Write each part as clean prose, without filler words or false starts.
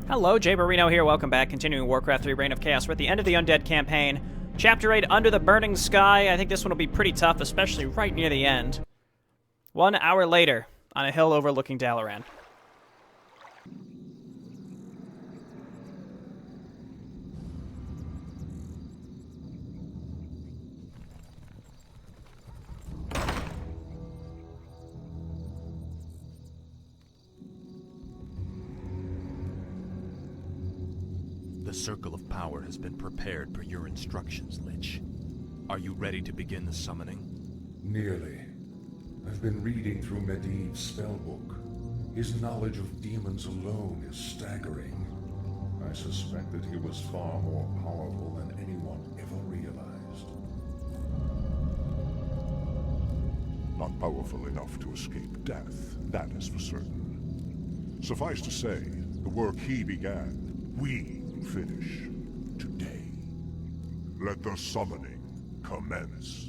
Hello, Jayborino here, welcome back, continuing Warcraft 3 Reign of Chaos. We're at the end of the Undead campaign. Chapter 8, Under the Burning Sky. I think this one will be pretty tough, especially right near the end. 1 hour later, on a hill overlooking Dalaran. The Circle of Power has been prepared per your instructions, Lich. Are you ready to begin the summoning? Nearly. I've been reading through Medivh's spellbook. His knowledge of demons alone is staggering. I suspect that he was far more powerful than anyone ever realized. Not powerful enough to escape death, that is for certain. Suffice to say, the work he began, we finish today. Let the summoning commence.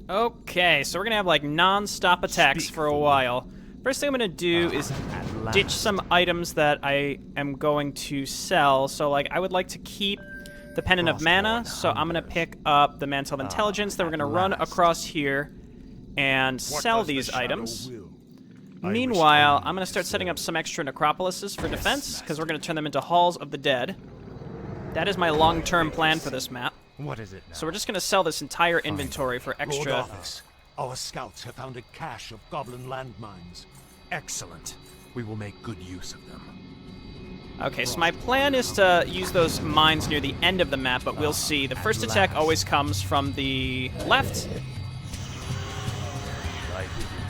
Okay, so we're gonna have like non-stop attacks for a while. First thing I'm gonna do is ditch some items that I am going to sell. So like I would like to keep the Pendant of Mana, so I'm going to pick up the Mantle of Intelligence, then we're going to run across here and sell these items. Meanwhile, I'm going to start setting up some extra necropolises for defense, because we're going to turn them into Halls of the Dead. That is my long-term plan for this map. What is it now? So we're just going to sell this entire inventory for extra... Lord Office, our scouts have found a cache of goblin landmines. Excellent. We will make good use of them. Okay, so my plan is to use those mines near the end of the map, but we'll see. The first attack always comes from the left.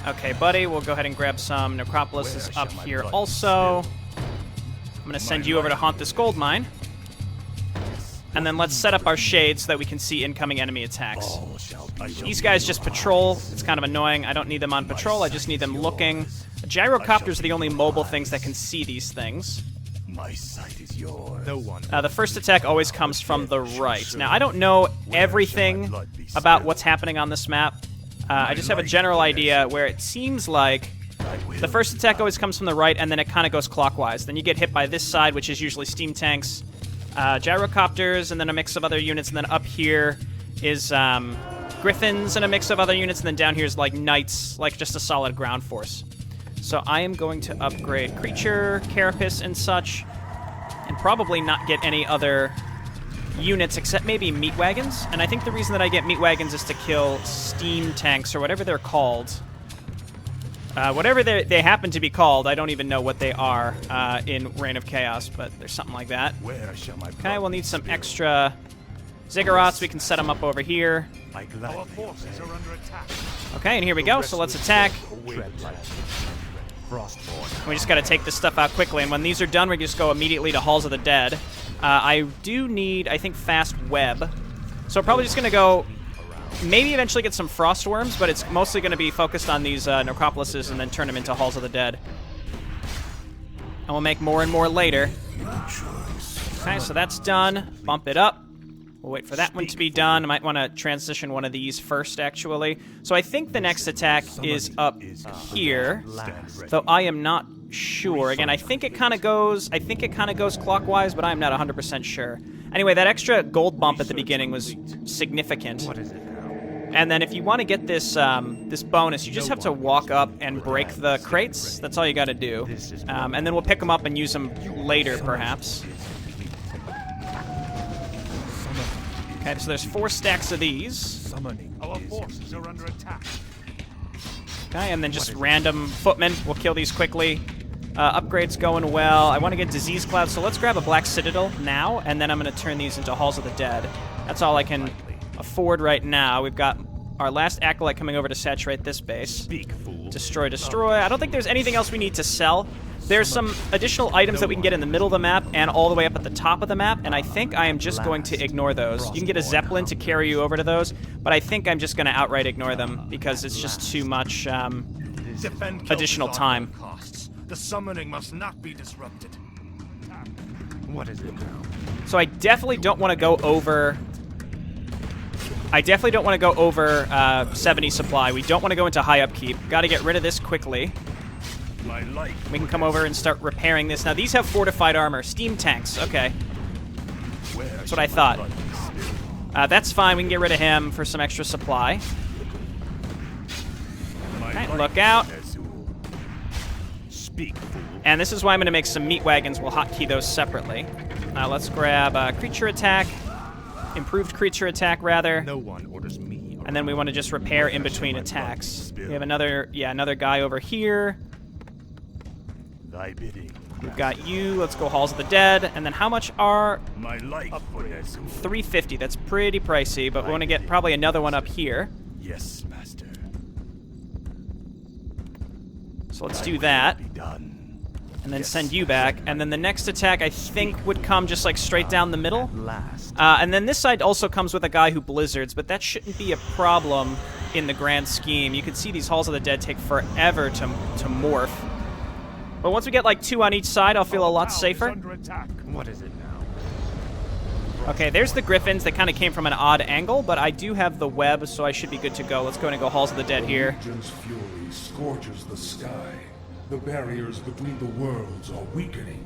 Okay, buddy, we'll go ahead and grab some necropolises up here also. I'm going to send you over to haunt this gold mine. And then let's set up our shades so that we can see incoming enemy attacks. These guys just patrol. It's kind of annoying. I don't need them on patrol. I just need them looking. Gyrocopters are the only mobile things that can see these things. My sight is yours. No one. The first attack always comes from the right. Now, I don't know everything about what's happening on this map. I just have a general idea where it seems like the first attack always comes from the right, and then it kind of goes clockwise. Then you get hit by this side, which is usually steam tanks, gyrocopters, and then a mix of other units, and then up here is griffins and a mix of other units, and then down here is like knights, like just a solid ground force. So I am going to upgrade creature, carapace, and such, and probably not get any other units except maybe meat wagons. And I think the reason that I get meat wagons is to kill steam tanks or whatever they're called. Whatever they happen to be called, I don't even know what they are in Reign of Chaos, but there's something like that. Okay, we'll need some extra ziggurats. We can set them up over here. Our forces are under attack. Okay, and here we go. So let's attack. We just got to take this stuff out quickly, and when these are done, we just go immediately to Halls of the Dead. I do need, I think, fast web. So I'm probably just going to go, maybe eventually get some frost worms, but it's mostly going to be focused on these necropolises and then turn them into Halls of the Dead. And we'll make more and more later. Okay, so that's done. Bump it up. We'll wait for that one to be done. I might want to transition one of these first, actually. So I think the next attack is up here, though I am not sure. Again, I think it kind of goes clockwise, but I'm not 100% sure. Anyway, that extra gold bump at the beginning was significant. What is it now? And then if you want to get this this bonus, you just have to walk up and break the crates. That's all you got to do. And then we'll pick them up and use them later, perhaps. Okay, so there's 4 stacks of these. Our forces are under attack. Okay, and then just random footmen. We'll kill these quickly. Upgrades going well. I want to get Disease Cloud, so let's grab a Black Citadel now, and then I'm going to turn these into Halls of the Dead. That's all I can afford right now. We've got our last Acolyte coming over to saturate this base. Destroy, destroy. I don't think there's anything else we need to sell. There's some additional items that we can get in the middle of the map and all the way up at the top of the map, and I think I am just going to ignore those. You can get a Zeppelin to carry you over to those, but I think I'm just going to outright ignore them because it's just too much additional time. The summoning must not be disrupted. What is it now? So I definitely don't want to go over... 70 supply. We don't want to go into high upkeep. Got to get rid of this quickly. We can come over and start repairing this. Now, these have fortified armor. Steam tanks. Okay. That's what I thought. That's fine. We can get rid of him for some extra supply. Okay, look out. And this is why I'm going to make some meat wagons. We'll hotkey those separately. Let's grab creature attack. Improved creature attack, rather. No one orders me. And then we want to just repair in between attacks. We have another guy over here. Thy bidding. We've got you. Let's go Halls of the Dead. And then how much are... 350. That's pretty pricey, but we want to get probably another one up here. Yes, master. So let's do that. And then send you back. And then the next attack, I think, would come just like straight down the middle. And then this side also comes with a guy who blizzards, but that shouldn't be a problem in the grand scheme. You can see these Halls of the Dead take forever to morph. But once we get like 2 on each side, I'll feel a lot safer. What is it now? Okay, there's the Griffins. They kind of came from an odd angle, but I do have the web, so I should be good to go. Let's go and go Halls of the Dead here. Legion's fury scorches the sky. The barriers between the worlds are weakening.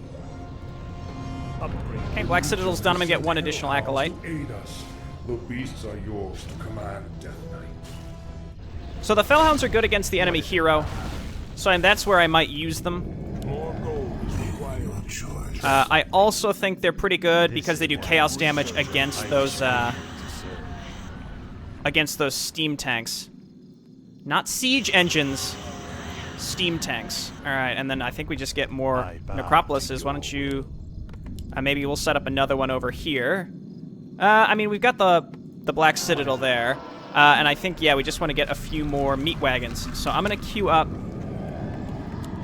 Okay, Black Citadel's done. I'm going to get 1 additional Acolyte. Aid us. The beasts are yours to command, Death Knight. So the Fellhounds are good against the enemy hero. So that's where I might use them. I also think they're pretty good because they do chaos damage against those steam tanks. Not siege engines. Steam tanks. Alright, and then I think we just get more Necropolises. Why don't you... maybe we'll set up another one over here. I mean, we've got the Black Citadel there. And I think, yeah, we just want to get a few more meat wagons. So I'm going to queue up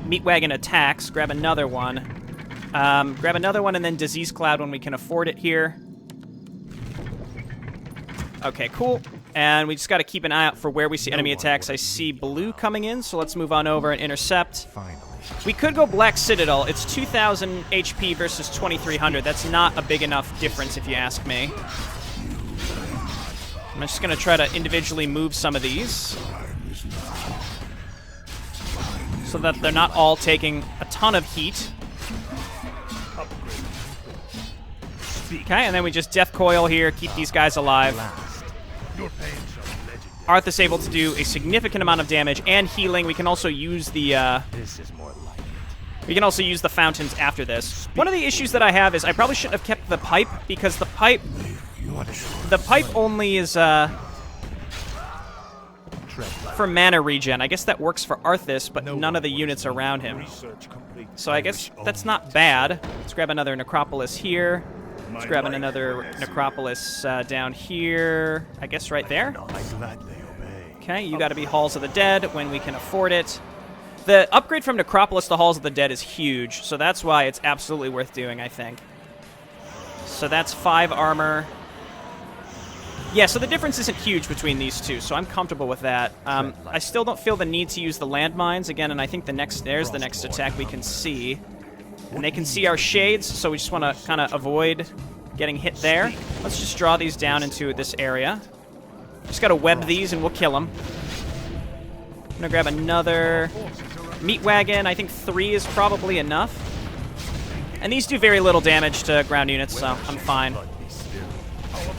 meat wagon attacks, grab another one. Grab another one, and then Disease Cloud when we can afford it here. Okay, cool. And we just got to keep an eye out for where we see enemy attacks. I see blue coming in, so let's move on over and intercept. Finally. We could go Black Citadel. It's 2,000 HP versus 2,300. That's not a big enough difference, if you ask me. I'm just going to try to individually move some of these so that they're not all taking a ton of heat. Okay, and then we just Death Coil here, keep these guys alive. Arthas able to do a significant amount of damage and healing. We can also use the fountains after this. One of the issues that I have is I probably shouldn't have kept the pipe, because the pipe only is for mana regen. I guess that works for Arthas, but none of the units around him. So I guess that's not bad. Let's grab another Necropolis here. Let's grab another Necropolis down here. I guess right there. Okay, you got to be Halls of the Dead when we can afford it. The upgrade from Necropolis to Halls of the Dead is huge, so that's why it's absolutely worth doing, I think. So that's 5 armor. Yeah, so the difference isn't huge between these two, so I'm comfortable with that. I still don't feel the need to use the landmines again, and I think there's the next attack we can see. And they can see our shades, so we just want to kind of avoid getting hit there. Let's just draw these down into this area. Just got to web these and we'll kill them. I'm going to grab another meat wagon. I think 3 is probably enough. And these do very little damage to ground units, so I'm fine.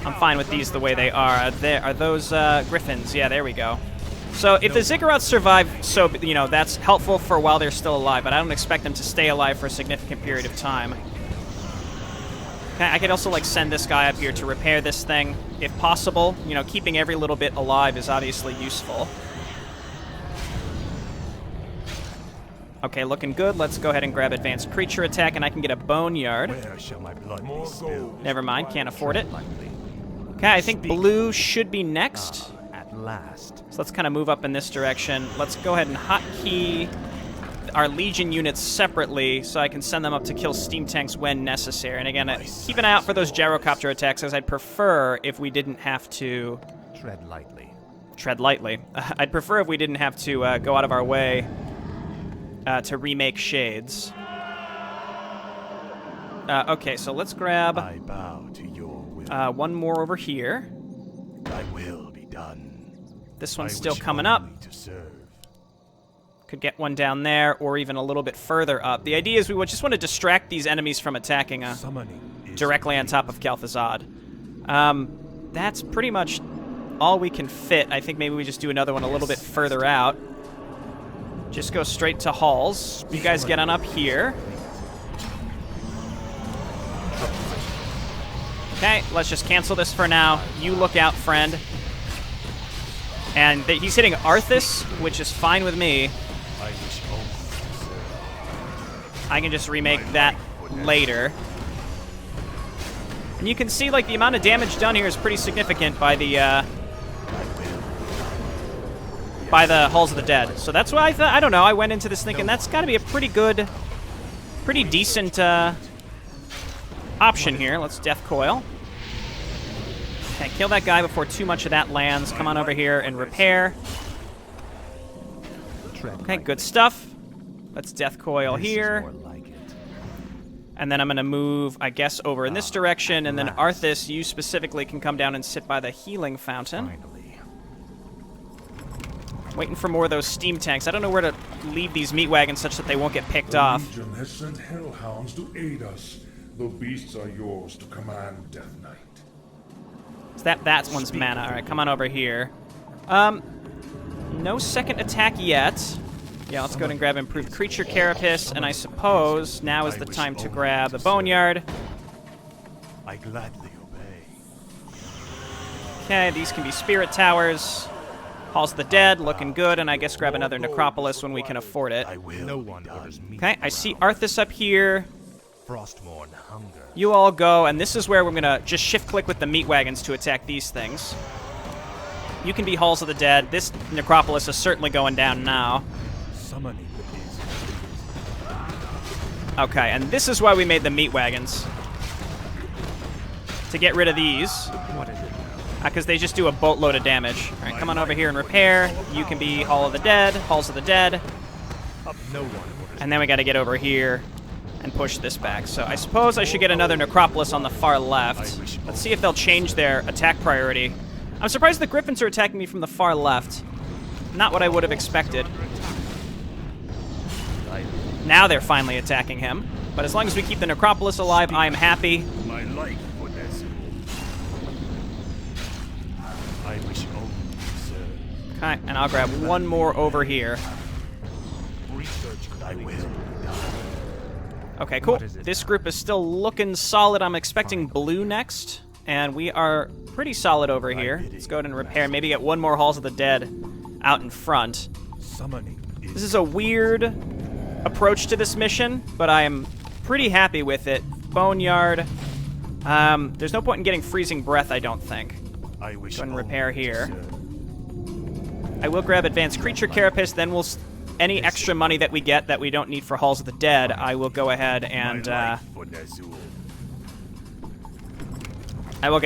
I'm fine with these the way they are. Are those Griffins? Yeah, there we go. So if the Ziggurats survive, so that's helpful for while they're still alive, but I don't expect them to stay alive for a significant period of time. Okay, I could also send this guy up here to repair this thing, if possible. Keeping every little bit alive is obviously useful. Okay, looking good. Let's go ahead and grab Advanced Creature Attack, and I can get a Boneyard. Where shall my blood be spilled? Never mind, can't afford it. Okay, I think blue should be next. At last. So let's kind of move up in this direction. Let's go ahead and hotkey our Legion units separately so I can send them up to kill steam tanks when necessary. And again, keep an eye out for those gyrocopter attacks, as I'd prefer if we didn't have to... Tread lightly. Tread lightly. I'd prefer if we didn't have to go out of our way to remake shades. Okay, so let's grab I bow to your will. one more over here. Thy will be done. This one's I still wish coming up. only to serve. Could get one down there, or even a little bit further up. The idea is we would just want to distract these enemies from attacking Summoning is directly on top of Kel'Thuzad. That's pretty much all we can fit. I think maybe we just do another one a little bit further out. Just go straight to halls. You guys get on up here. Okay, let's just cancel this for now. You look out, friend. And he's hitting Arthas, which is fine with me. I wish only to serve. I can just remake that later. And you can see, like, the amount of damage done here is pretty significant by the Halls of the Dead. So that's why I thought, I don't know, I went into this thinking that's got to be a pretty good, pretty decent option here. Let's Death Coil. Okay, kill that guy before too much of that lands. Come on over here and repair. Okay, good stuff. Let's Death Coil here. And then I'm going to move, I guess, over in this direction. And then Arthas, you specifically can come down and sit by the healing fountain. Waiting for more of those steam tanks. I don't know where to leave these meat wagons such that they won't get picked off. The Legion has sent hellhounds to aid us. The beasts are yours to command, Death Knight. So that one's mana. All right, come on over here. No second attack yet. Yeah, let's go ahead and grab Improved Creature Carapace, and I suppose now is the time to grab the Boneyard. I gladly obey. Okay, these can be Spirit Towers. Halls of the Dead, looking good, and I guess grab another Necropolis when we can afford it. I will no one orders me. Okay, I see Arthas up here. Frostmourne hunger. You all go, and this is where we're going to just shift-click with the meat wagons to attack these things. You can be Halls of the Dead. This Necropolis is certainly going down now. Summoning is Okay, and this is why we made the meat wagons. To get rid of these. what is it? Because they just do a boatload of damage. All right, come on over here and repair. You can be Halls of the Dead. Up no one orders. And then we got to get over here and push this back. So I suppose I should get another Necropolis on the far left. Let's see if they'll change their attack priority. I'm surprised the Griffins are attacking me from the far left. Not what I would have expected. Now they're finally attacking him. But as long as we keep the Necropolis alive, I am happy. My life for this. I wish only to serve. Okay, and I'll grab one more over here. Research I will. Okay, cool. This group is still looking solid. I'm expecting blue next, and we are pretty solid over here. Let's go ahead and repair. Maybe get one more Halls of the Dead out in front. Summoning This is a weird approach to this mission, but I am pretty happy with it. Boneyard. There's no point in getting Freezing Breath, I don't think. I wish Go and only repair to here. serve. I will grab Advanced Creature Carapace, then we'll... Any extra money that we get that we don't need for Halls of the Dead, I will go ahead and... My life for Nazul. I will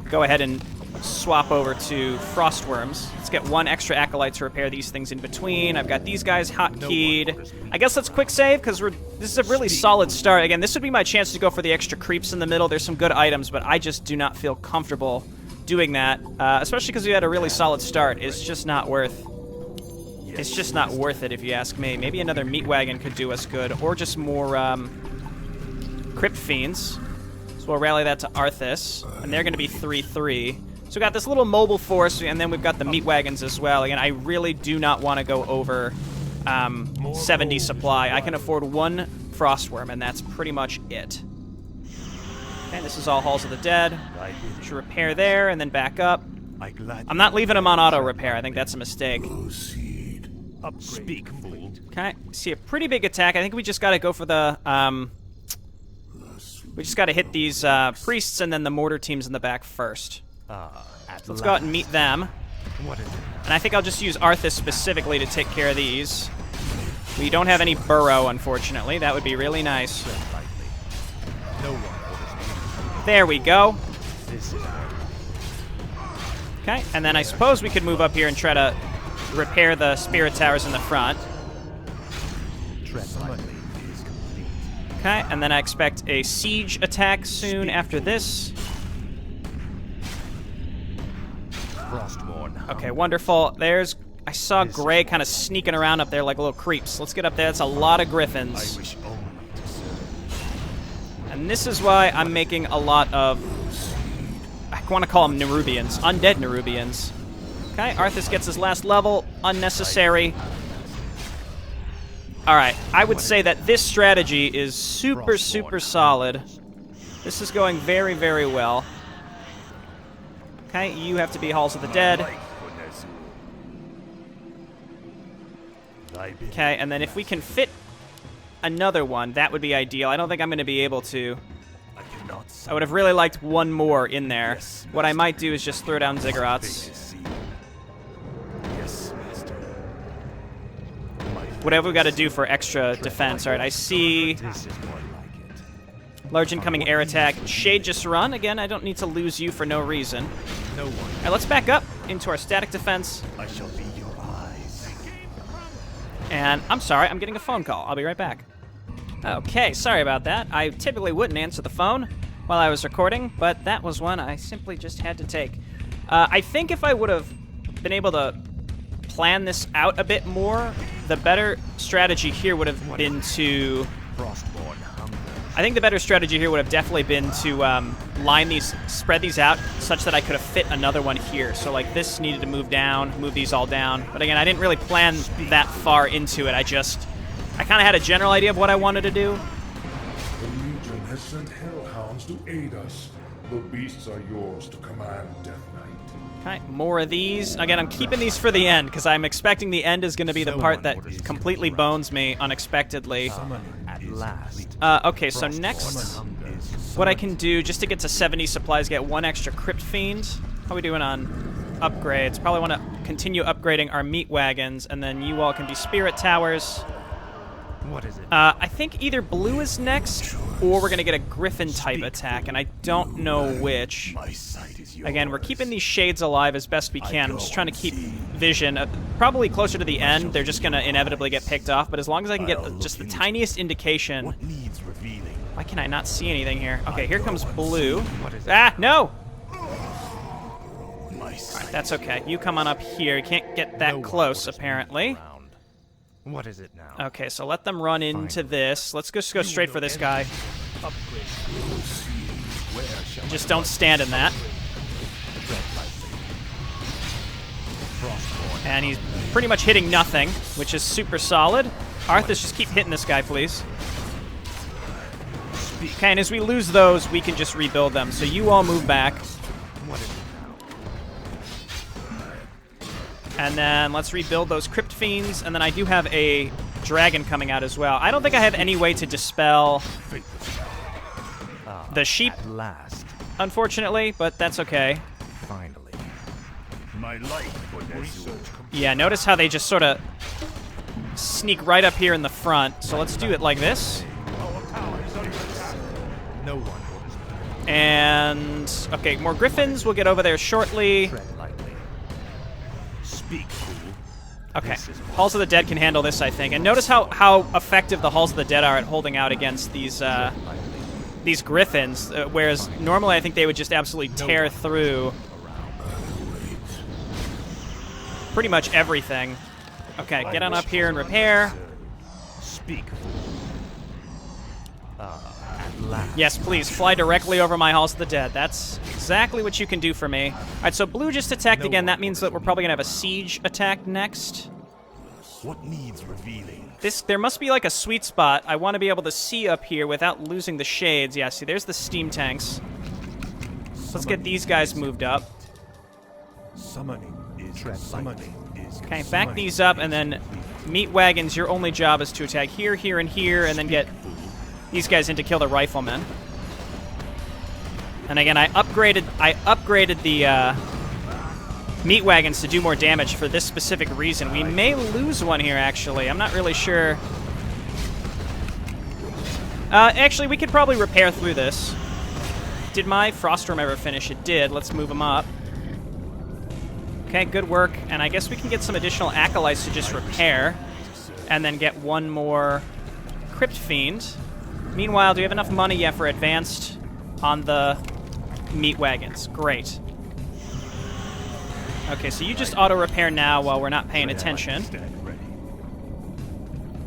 go ahead and swap over to Frostworms. Let's get one extra Acolyte to repair these things in between. I've got these guys hotkeyed. I guess let's quick save, because this is a really solid start. Again, this would be my chance to go for the extra creeps in the middle. There's some good items, but I just do not feel comfortable doing that, especially because we had a really solid start. It's just not worth... It's just not worth it, if you ask me. Maybe another meat wagon could do us good, or just more Crypt Fiends. So we'll rally that to Arthas, and they're going to be 3-3. So we got this little mobile force, and then we've got the meat wagons as well. Again, I really do not want to go over 70 supply. I can afford one Frostworm, and that's pretty much it. Okay, this is all Halls of the Dead. Should repair there, and then back up. I'm not leaving them on auto repair. I think that's a mistake. Speak, fool. Okay, see a pretty big attack. I think we just got to go for the, we just got to hit these priests and then the mortar teams in the back first. So let's go out and meet them. What is it? And I think I'll just use Arthas specifically to take care of these. We don't have any burrow, unfortunately. That would be really nice. No one orders me. There we go. This is Okay, and then I suppose we could move up here and try to repair the spirit towers in the front. tread lightly is complete. Okay, and then I expect a siege attack soon after this. Okay, wonderful. There's... I saw Gray kind of sneaking around up there like little creeps. Let's get up there. That's a lot of griffins. And this is why I'm making a lot of... I want to call them Nerubians. Undead Nerubians. Okay, Arthas gets his last level. Unnecessary. Alright, I would say that this strategy is super, super solid. This is going very, very well. Okay, you have to be Halls of the Dead. Okay, and then if we can fit another one, that would be ideal. I don't think I'm going to be able to. I would have really liked one more in there. What I might do is just throw down ziggurats. Whatever we got to do for extra defense. Alright, I see large incoming air attack. Shade just run. Again, I don't need to lose you for no reason. Alright, let's back up into our static defense. I shall be your eyes. And I'm sorry, I'm getting a phone call. I'll be right back. Okay, sorry about that. I typically wouldn't answer the phone while I was recording, but that was one I simply just had to take. I think if I would have been able to plan this out a bit more, the better strategy here would have been to... I think the better strategy here would have definitely been to line these, spread these out such that I could have fit another one here. So like this needed to move down, move these all down. But again, I didn't really plan that far into it. I kind of had a general idea of what I wanted to do. The Legion has sent hellhounds to aid us. The beasts are yours to command, Death Knight. Okay, more of these. Again, I'm keeping these for the end because I'm expecting the end is going to be the part that completely bones me unexpectedly. At last. Okay, so next, what I can do just to get to 70 supplies, get one extra Crypt Fiend. How are we doing on upgrades? Probably want to continue upgrading our meat wagons, and then you all can be Spirit Towers. What is it? I think either blue is next, or we're going to get a Griffin type attack, and I don't know which. Again, we're keeping these shades alive as best we can. I'm just trying to keep vision. Probably closer to the end, they're just going to inevitably get picked off, but as long as I can get just the tiniest indication... What needs revealing? Why can I not see anything here? Okay, here comes blue. Ah, no! Alright, that's okay. You come on up here. You can't get that close, apparently. What is it now? Okay, so let them run into this. Let's just go straight for this guy. Just don't stand in that. And he's pretty much hitting nothing, which is super solid. Arthas, just keep hitting this guy, please. Okay, and as we lose those, we can just rebuild them. So you all move back. And then let's rebuild those Crypt Fiends, and then I do have a dragon coming out as well. I don't think I have any way to dispel the sheep, unfortunately, but that's okay. Finally. Yeah, notice how they just sort of sneak right up here in the front. So let's do it like this. No one. And, okay, more Griffins. We'll get over there shortly. Okay, Halls of the Dead can handle this, I think. And notice how effective the Halls of the Dead are at holding out against these Griffins, whereas normally I think they would just absolutely tear through pretty much everything. Okay, get on up here and repair. Yes, please, fly directly over my Halls of the Dead. That's exactly what you can do for me. All right, so blue just attacked again. That means that we're probably going to have a siege attack next. What needs revealing? There must be like a sweet spot. I want to be able to see up here without losing the shades. Yeah, see, there's the steam tanks. Let's get these guys moved up. Summoning is Okay, back these up, and then meat wagons, your only job is to attack here, here, and here, and then get these guys in to kill the riflemen. And again, I upgraded the meat wagons to do more damage for this specific reason. We may lose one here, actually. I'm not really sure. Actually, we could probably repair through this. Did my Frostworm ever finish? It did. Let's move them up. Okay, good work. And I guess we can get some additional acolytes to just repair. And then get one more Crypt Fiend. Meanwhile, do we have enough money yet for advanced on the meat wagons? Great. Okay, so you just auto-repair now while we're not paying attention.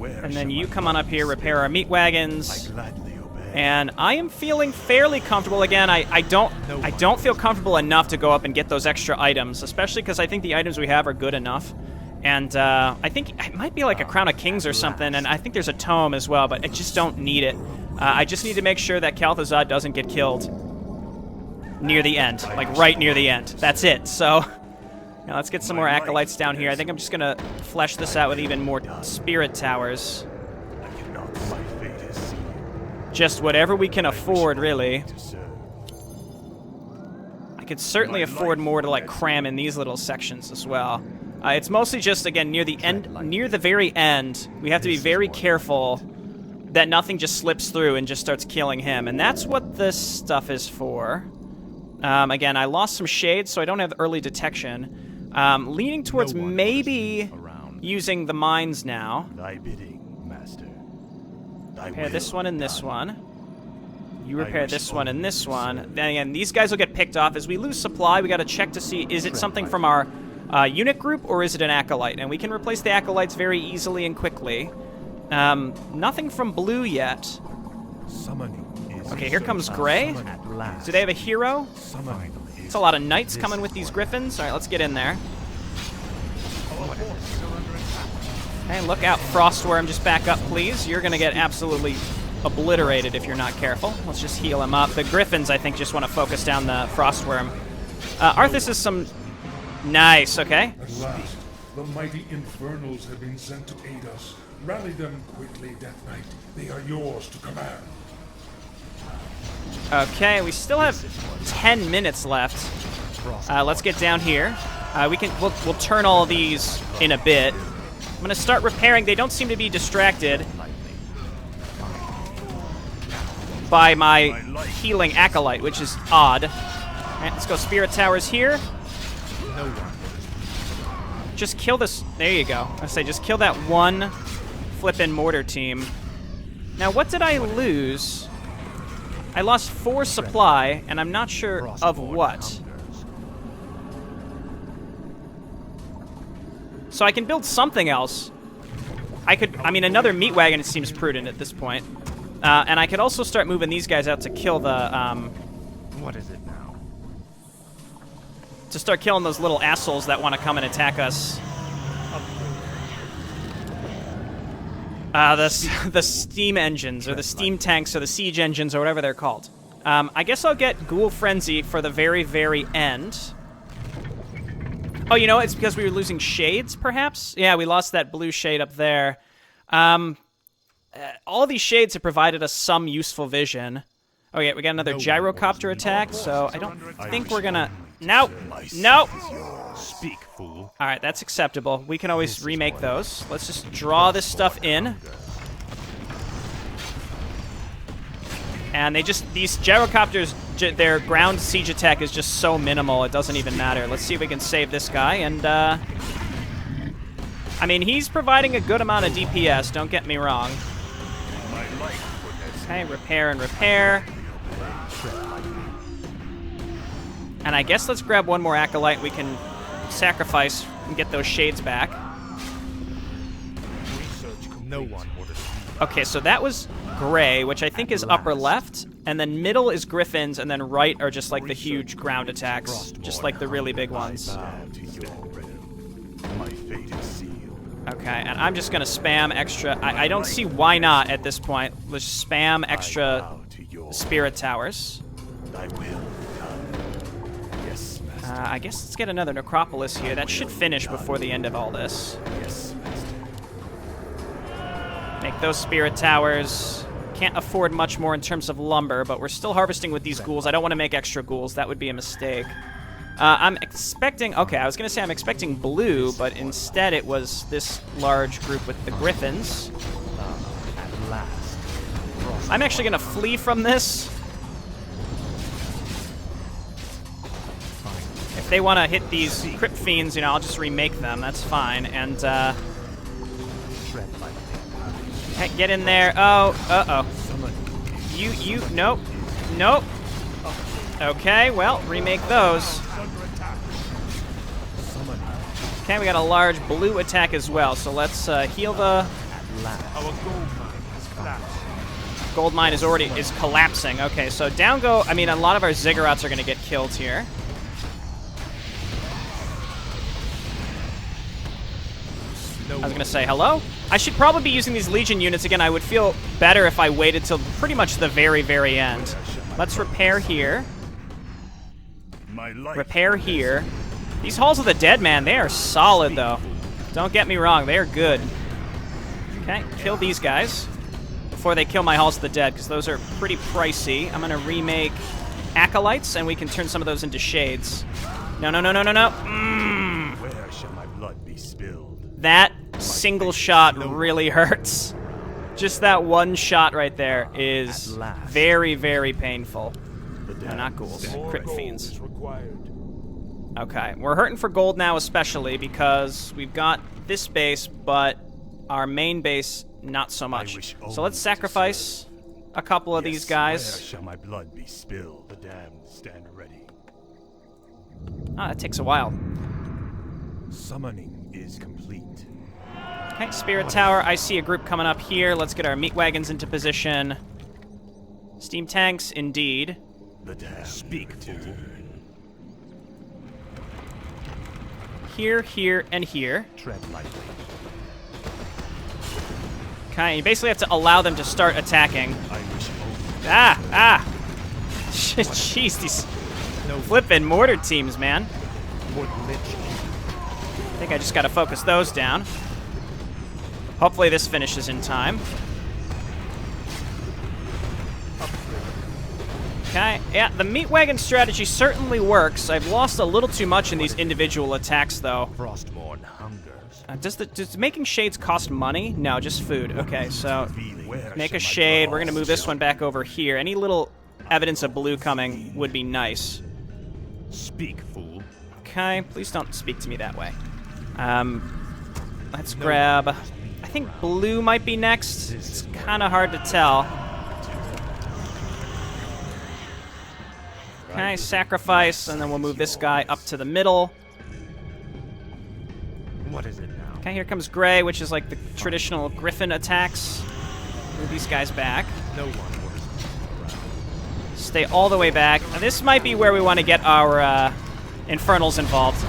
And then you come on up here, repair our meat wagons. And I am feeling fairly comfortable again. I don't feel comfortable enough to go up and get those extra items, especially because I think the items we have are good enough. And I think it might be like a Crown of Kings or something, and I think there's a tome as well, but I just don't need it. I just need to make sure that Kalthazad doesn't get killed near the end, like right near the end. That's it. So now let's get some more acolytes down here. I think I'm just gonna flesh this out with even more spirit towers. Just whatever we can afford, really. I could certainly afford more to like cram in these little sections as well. It's mostly just, again, near the very end, we have to be very careful that nothing just slips through and just starts killing him. And that's what this stuff is for. Again, I lost some shades, so I don't have early detection. Leaning towards maybe using the mines now. Thy bidding, master. Repair this one and this one. You repair this one and this one. Then again, these guys will get picked off. As we lose supply, we got to check to see, is it something from our unit group or is it an acolyte? And we can replace the acolytes very easily and quickly. Nothing from blue yet. Okay, here comes gray. Do they have a hero? It's a lot of knights coming with these griffins. All right, let's get in there. Hey, look out, Frostworm. Just back up, please. You're going to get absolutely obliterated if you're not careful. Let's just heal him up. The griffins, I think, just want to focus down the Frostworm. Arthas is some... Nice, okay. At last, the mighty infernals have been sent to aid us. Rally them quickly, Death Knight. They are yours to command. Okay, we still have 10 minutes left. Let's get down here. We'll turn all these in a bit. I'm gonna start repairing. They don't seem to be distracted by my healing acolyte, which is odd. All right, let's go spirit towers here. Just kill this. There you go. I say just kill that one flippin' mortar team. Now, what did I lose? I lost 4 supply, and I'm not sure of what. So I can build something else. I mean, another meat wagon, it seems prudent at this point. And I could also start moving these guys out to kill the, What is it now? to start killing those little assholes that want to come and attack us. The steam engines, or the steam tanks, or the siege engines, or whatever they're called. I guess I'll get Ghoul Frenzy for the very, very end. Oh, you know, it's because we were losing shades, perhaps? Yeah, we lost that blue shade up there. All these shades have provided us some useful vision. Oh, yeah, we got another gyrocopter attack, so I don't think we're gonna... Nope! Nope! Speak, fool. Alright, that's acceptable. We can always remake those. Let's just draw this stuff in. And they just... These gyrocopters, their ground siege attack is just so minimal, it doesn't even matter. Let's see if we can save this guy, and, I mean, he's providing a good amount of DPS, don't get me wrong. Okay, repair and repair. And I guess let's grab one more acolyte we can sacrifice and get those shades back. Okay, so that was gray, which I think is upper left, and then middle is griffins, and then right are just like the huge ground attacks, just like the really big ones. Okay, and I'm just gonna spam extra. I don't see why not at this point. Let's spam extra spirit towers. I guess let's get another necropolis here. That should finish before the end of all this. Make those spirit towers. Can't afford much more in terms of lumber, but we're still harvesting with these ghouls. I don't want to make extra ghouls. That would be a mistake. I'm expecting... Okay, I was going to say I'm expecting blue, but instead it was this large group with the griffins. I'm actually going to flee from this. If they want to hit these crypt fiends, you know, I'll just remake them. That's fine. And, get in there. Oh, uh-oh. Nope. Nope. Okay, well, remake those. Okay, we got a large blue attack as well, so let's heal the... Gold mine is collapsing. Okay, so down go... I mean, a lot of our ziggurats are going to get killed here. I was going to say hello. I should probably be using these Legion units again. I would feel better if I waited till pretty much the very, very end. Let's repair here. Repair here. These Halls of the Dead, man, they are solid, though. Don't get me wrong, they are good. Okay, kill these guys before they kill my Halls of the Dead, because those are pretty pricey. I'm going to remake Acolytes, and we can turn some of those into Shades. No, no, no, no, no, no. Where shall my blood be spilled? That single shot really hurts. Just that one shot right there is very, very painful. No, not ghouls. Crypt fiends. Okay, we're hurting for gold now especially because we've got this base, but our main base, not so much. So let's sacrifice a couple of these guys. Where shall my blood be spilled? The damned stand ready. Ah, that takes a while. Summoning is complete. Okay, Spirit Tower. I see a group coming up here. Let's get our meat wagons into position. Steam tanks, indeed. The damned speak to. Here, here, and here. Tread lightly. Okay, you basically have to allow them to start attacking. I wish only. Ah! Jeez, these flippin' mortar teams, man. I think I just gotta focus those down. Hopefully this finishes in time. Okay, yeah, the meat wagon strategy certainly works. I've lost a little too much in these individual attacks, though. Frostmourne hungers. Does making shades cost money? No, just food. Okay, so make a shade. We're gonna move this one back over here. Any little evidence of blue coming would be nice. Speak, fool. Okay, please don't speak to me that way. Let's grab... I think blue might be next. It's kind of hard to tell. Okay, sacrifice, and then we'll move this guy up to the middle. What is it now? Okay, here comes gray, which is like the traditional griffin attacks. Move these guys back. No one orders. Stay all the way back. Now, this might be where we want to get our infernals involved.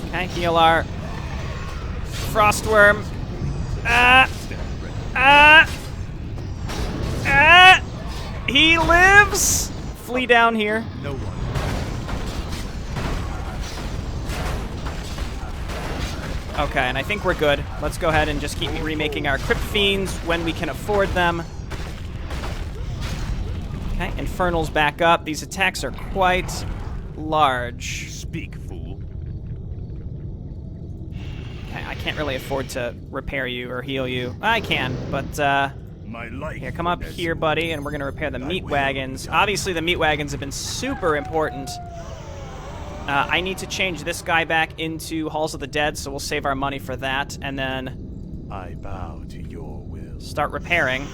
Okay, heal our frostworm. He lives! Flee down here. No one. Okay, and I think we're good. Let's go ahead and just keep remaking our Crypt Fiends when we can afford them. Okay, Infernals back up. These attacks are quite large. Speak, fool. Okay, I can't really afford to repair you or heal you. I can, but My life. here, come up here, buddy, and we're gonna repair the meat wagons. Obviously, the meat wagons have been super important. I need to change this guy back into Halls of the Dead, so we'll save our money for that, and then I bow to your will. start repairing.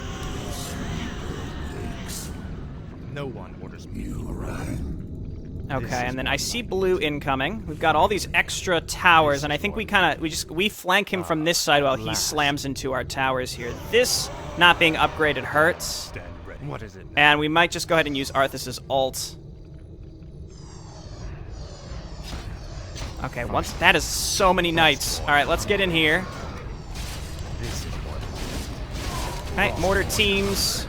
No one orders me around. Okay, and then I see blue incoming. We've got all these extra towers, and I think we flank him from this side while he slams into our towers here. This not being upgraded hurts, Stand ready. What is it now? and we might just go ahead and use Arthas's ult. Okay, that is so many knights. All right, let's get in here. This is what. Okay, mortar teams.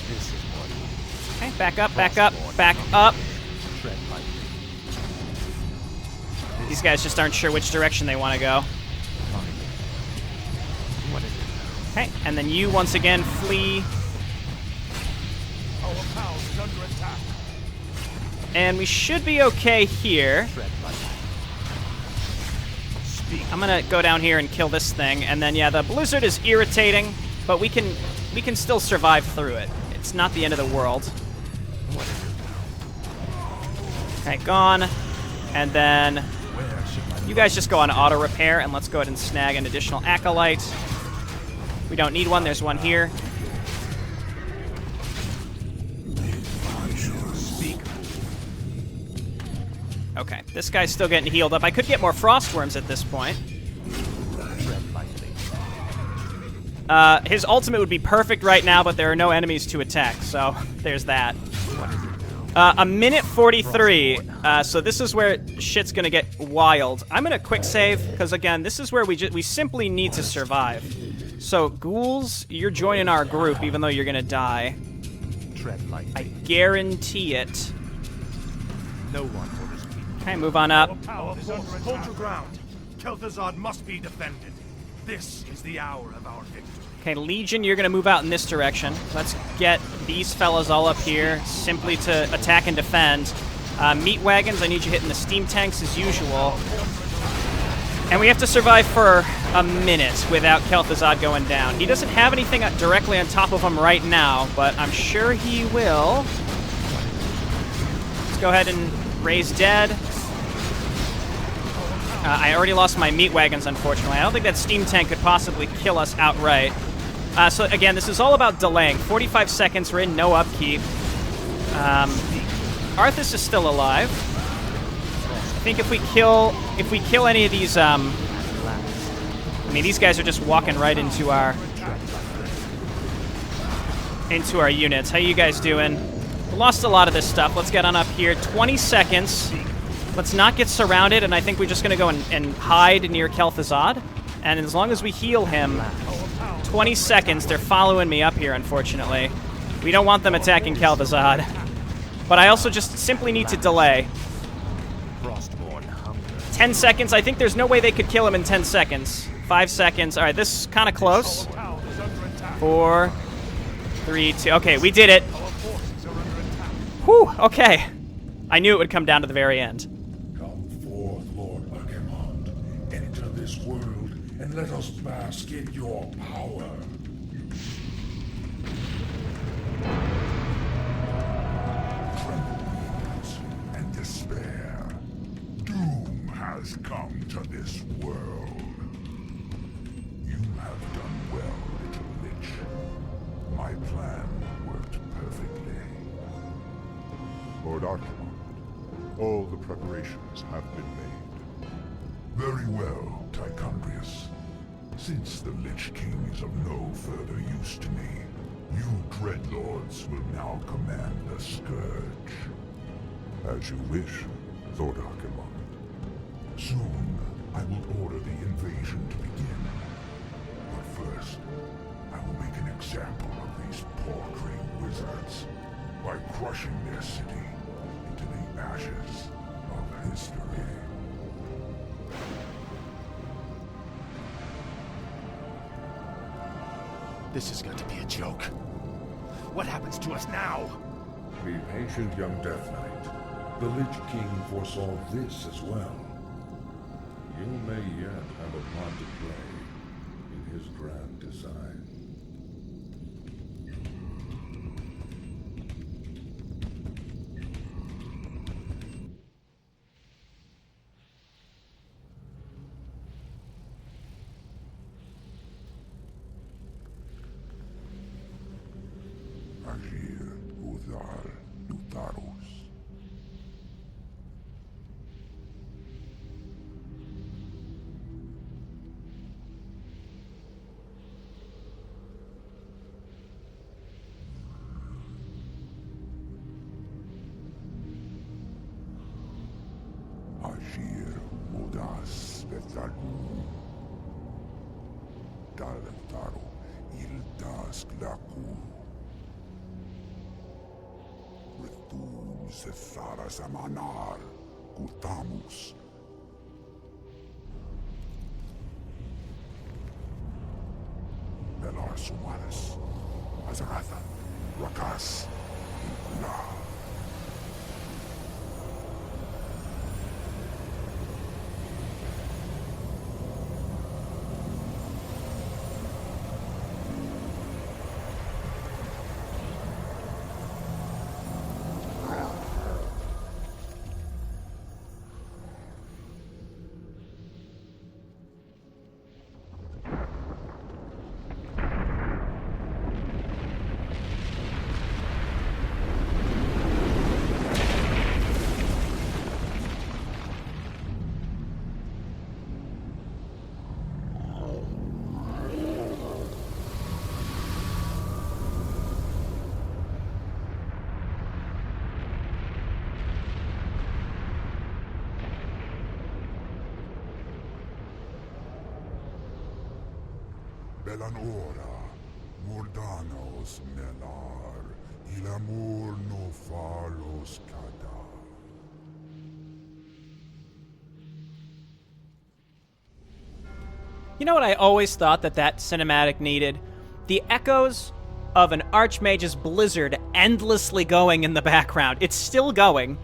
This is what. Okay, back up, back up, back up. Tread lightly. These guys just aren't sure which direction they want to go. What is it now? Okay, and then you once again flee. Our house is under attack. And we should be okay here. Tread lightly. Speak. I'm gonna go down here and kill this thing, and then yeah, the blizzard is irritating, but we can still survive through it. It's not the end of the world. What is it now? Okay, gone. And then Where should my you guys just go on auto repair, and let's go ahead and snag an additional acolyte. We don't need one. There's one here. Okay, this guy's still getting healed up. I could get more frost worms at this point. His ultimate would be perfect right now, but there are no enemies to attack, so there's that. A minute 43, so this is where shit's gonna get wild. I'm gonna quick save, because again, this is where we simply need to survive. So, ghouls, you're joining our group, even though you're gonna die. I guarantee it. No one will escape. Okay, move on up. Hold your ground. Kel'Thuzad must be defended. This is the hour of our victory. Okay, Legion, you're going to move out in this direction. Let's get these fellas all up here, simply to attack and defend. Meat wagons, I need you hitting the steam tanks as usual. And we have to survive for a minute without Kel'Thuzad going down. He doesn't have anything directly on top of him right now, but I'm sure he will. Let's go ahead and raise dead. I already lost my meat wagons, unfortunately. I don't think that steam tank could possibly kill us outright. So again, this is all about delaying. 45 seconds, we're in no upkeep. Arthas is still alive. I think if we kill any of these, I mean, these guys are just walking right into our units. How you guys doing? We lost a lot of this stuff. Let's get on up here. 20 seconds. Let's not get surrounded, and I think we're just going to go and hide near Kel'Thuzad. And as long as we heal him, 20 seconds, they're following me up here, unfortunately. We don't want them attacking Kel'Thuzad. But I also just simply need to delay. 10 seconds. I think there's no way they could kill him in 10 seconds. 5 seconds. All right, this is kind of close. 4, 3, 2. Okay, we did it. Whew, okay. I knew it would come down to the very end. Come forth, Lord Archimond. Enter this world, and let us bask in your power. Trembles and despair. Doom has come to this world. You have done well, little lich. My plan worked perfectly. Lord Archimond, all the preparations have been made. Very well, Tychondrius. Since the Lich King is of no further use to me, you Dreadlords will now command the Scourge. As you wish, Lord Archimond. Soon, I will order the invasion to begin. But first, I will make an example of these paltry wizards by crushing their city into the ashes of history. This is going to be a joke. What happens to us now? Be patient, young Death Knight. The Lich King foresaw this as well. You may yet have a part to play in his grand design. Agir, Udal, Lutarus. Agir, Udas, Betalu. Dalentaru, Ildas, Glaku. Retum Zethara Zamanar, Gutamus. Belar Sumaris, Azaratha, Rakas, Ikula. Belanora, Mordanos Nelar, il amor no faros cada. You know what I always thought that cinematic needed? The echoes of an Archmage's Blizzard endlessly going in the background. It's still going.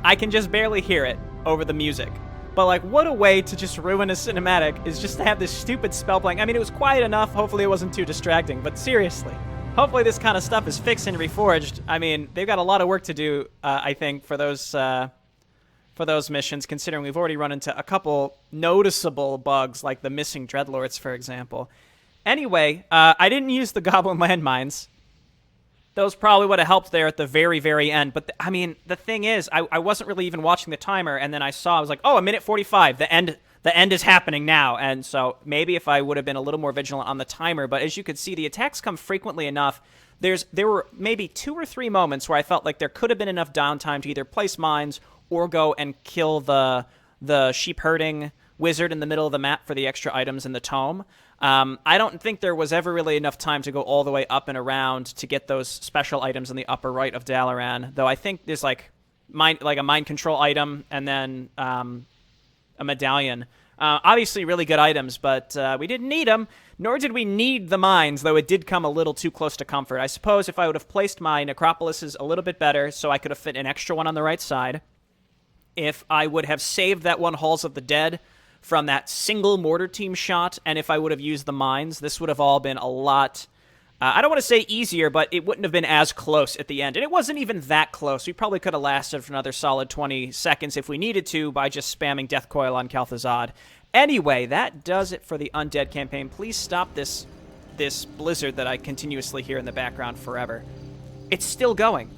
I can just barely hear it over the music. But, like, what a way to just ruin a cinematic is just to have this stupid spell playing. I mean, it was quiet enough. Hopefully it wasn't too distracting. But seriously, hopefully this kind of stuff is fixed in Reforged. I mean, they've got a lot of work to do, I think, for those missions, considering we've already run into a couple noticeable bugs, like the missing Dreadlords, for example. Anyway, I didn't use the Goblin landmines. Those probably would have helped there at the very, very end. But, I mean, the thing is, I wasn't really even watching the timer, and then I was like, oh, a minute 45. The end is happening now. And so maybe if I would have been a little more vigilant on the timer. But as you could see, the attacks come frequently enough. There were maybe 2 or 3 moments where I felt like there could have been enough downtime to either place mines or go and kill the sheep-herding wizard in the middle of the map for the extra items in the tome. I don't think there was ever really enough time to go all the way up and around to get those special items in the upper right of Dalaran, though I think there's like a mind control item and then a medallion. Obviously really good items, but we didn't need them, nor did we need the mines, though it did come a little too close to comfort. I suppose if I would have placed my necropolises a little bit better so I could have fit an extra one on the right side, if I would have saved that one Halls of the Dead from that single mortar team shot, and if I would have used the mines, this would have all been a lot, I don't want to say easier, but it wouldn't have been as close at the end. And it wasn't even that close. We probably could have lasted for another solid 20 seconds if we needed to by just spamming Death Coil on Kel'Thuzad. Anyway, that does it for the Undead campaign. Please stop this blizzard that I continuously hear in the background forever. It's still going.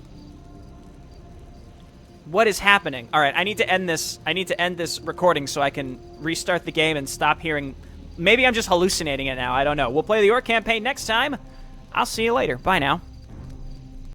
What is happening? All right, I need to end this recording so I can restart the game and stop hearing. Maybe I'm just hallucinating it now. I don't know. We'll play the Orc campaign next time. I'll see you later. Bye now.